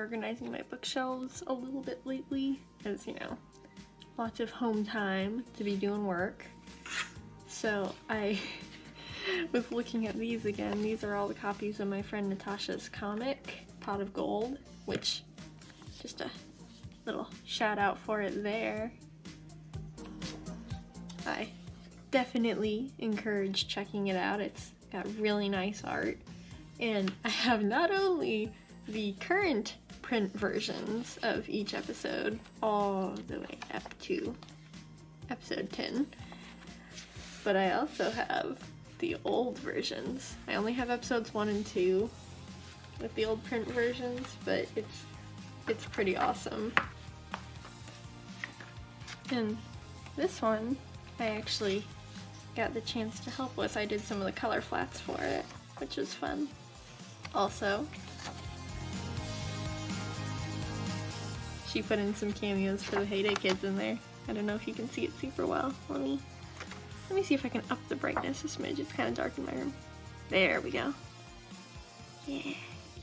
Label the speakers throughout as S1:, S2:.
S1: reorganizing my bookshelves a little bit lately, because, you know, lots of home time to be doing work. So I was looking at these again. These are all the copies of my friend Natasha's comic, Pot of Gold, which, just a little shout out for it there. I definitely encourage checking it out. It's got really nice art. And I have not only the current print versions of each episode all the way up to episode 10, but I also have the old versions. I only have episodes 1 and 2 with the old print versions, but it's pretty awesome. And this one I actually got the chance to help with. I did some of the color flats for it, which was fun. Also, she put in some cameos for the Heyday Kids in there. I don't know if you can see it super well. Let me see if I can up the brightness a smidge. It's kind of dark in my room. There we go. Yeah,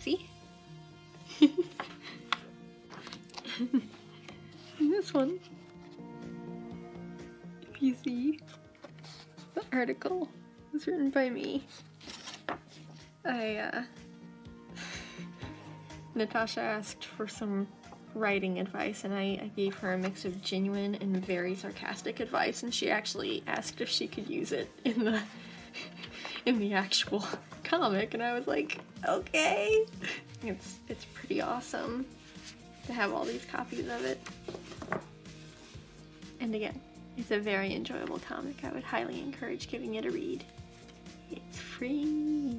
S1: see? And this one, if you see, the article was written by me. Natasha asked for some writing advice, and I gave her a mix of genuine and very sarcastic advice, and she actually asked if she could use it in the actual comic, and I was like, okay. It's pretty awesome to have all these copies of it. And again, it's a very enjoyable comic. I would highly encourage giving it a read. It's free.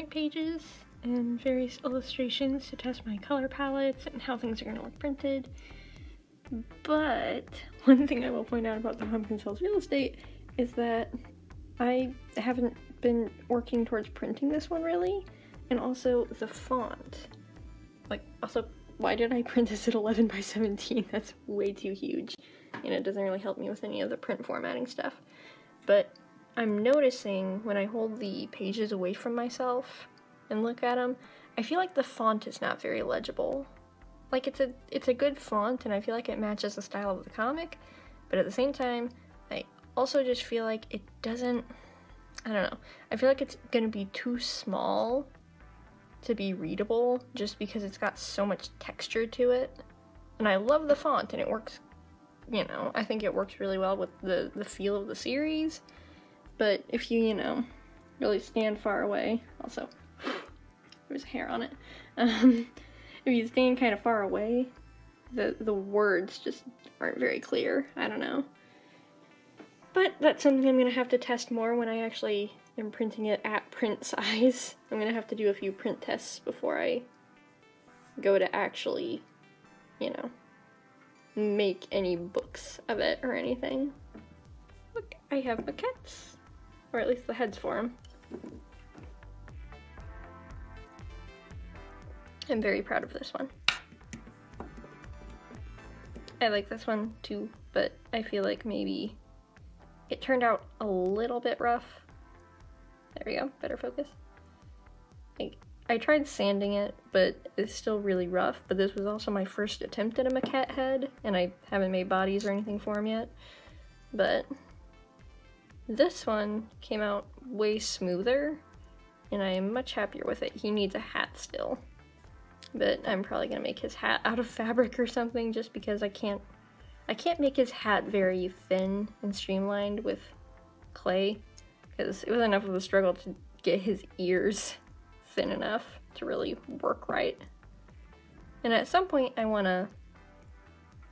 S1: comic pages and various illustrations to test my color palettes and how things are going to look printed. But one thing I will point out about the Pumpkin Cells real estate is that I haven't been working towards printing this one really, and also the font. Like, also, why did I print this at 11 by 17? That's way too huge, and it doesn't really help me with any of the print formatting stuff. But I'm noticing when I hold the pages away from myself and look at them, I feel like the font is not very legible. Like, it's a good font, and I feel like it matches the style of the comic, but at the same time, I also just feel like it doesn't, I don't know, I feel like it's gonna be too small to be readable just because it's got so much texture to it. And I love the font, and it works, you know, I think it works really well with the feel of the series, but if you, you know, really stand far away, also, there's hair on it, if you stand kind of far away, the words just aren't very clear. I don't know. But that's something I'm going to have to test more when I actually am printing it at print size. I'm going to have to do a few print tests before I go to actually, you know, make any books of it or anything. Look, I have maquettes, or at least the heads for them. I'm very proud of this one. I like this one too, but I feel like maybe it turned out a little bit rough. There we go, better focus. Like, I tried sanding it, but it's still really rough, but this was also my first attempt at a maquette head, and I haven't made bodies or anything for him yet. But this one came out way smoother, and I am much happier with it. He needs a hat still. But I'm probably gonna make his hat out of fabric or something, just because I can't make his hat very thin and streamlined with clay, because it was enough of a struggle to get his ears thin enough to really work right. And at some point I want to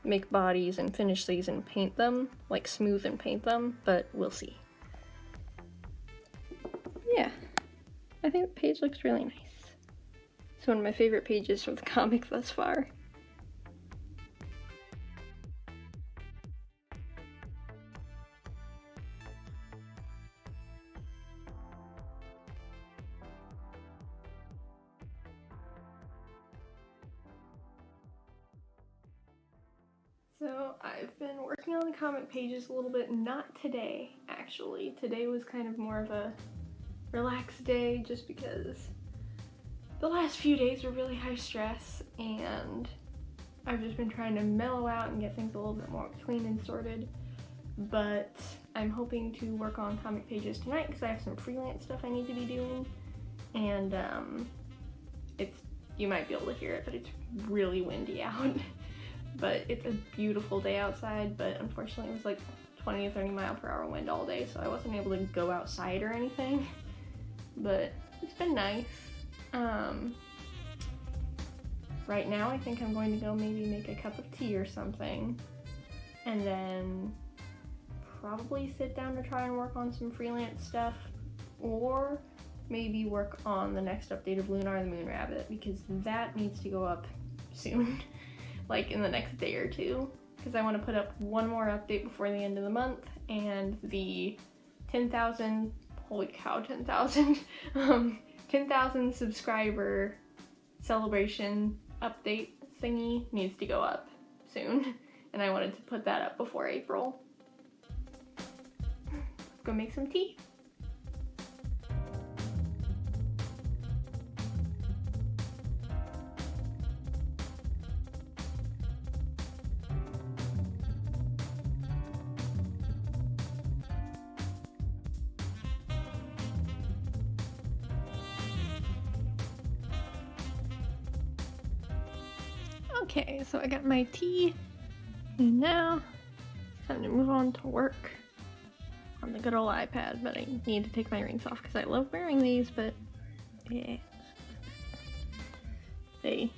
S1: make bodies and finish these and paint them, like smooth and paint them, but we'll see. Yeah, I think the page looks really nice. It's one of my favorite pages from the comic thus far. So I've been working on the comic pages a little bit, not today actually. Today was kind of more of a relaxed day just because the last few days were really high stress, and I've just been trying to mellow out and get things a little bit more clean and sorted. But I'm hoping to work on comic pages tonight because I have some freelance stuff I need to be doing, and you might be able to hear it, but it's really windy out. But it's a beautiful day outside, but unfortunately it was like 20 to 30 mile per hour wind all day, so I wasn't able to go outside or anything. But it's been nice. Right now I think I'm going to go maybe make a cup of tea or something, and then probably sit down to try and work on some freelance stuff, or maybe work on the next update of Lunar the Moon Rabbit, because that needs to go up soon, like in the next day or two, because I want to put up one more update before the end of the month, and the 10,000, holy cow, 10,000, 10,000 subscriber celebration update thingy needs to go up soon, and I wanted to put that up before April. Let's go make some tea. Okay, so I got my tea, and now it's time to move on to work on the good old iPad, but I need to take my rings off because I love wearing these, but yeah, they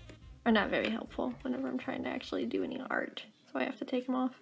S1: are not very helpful whenever I'm trying to actually do any art, so I have to take them off.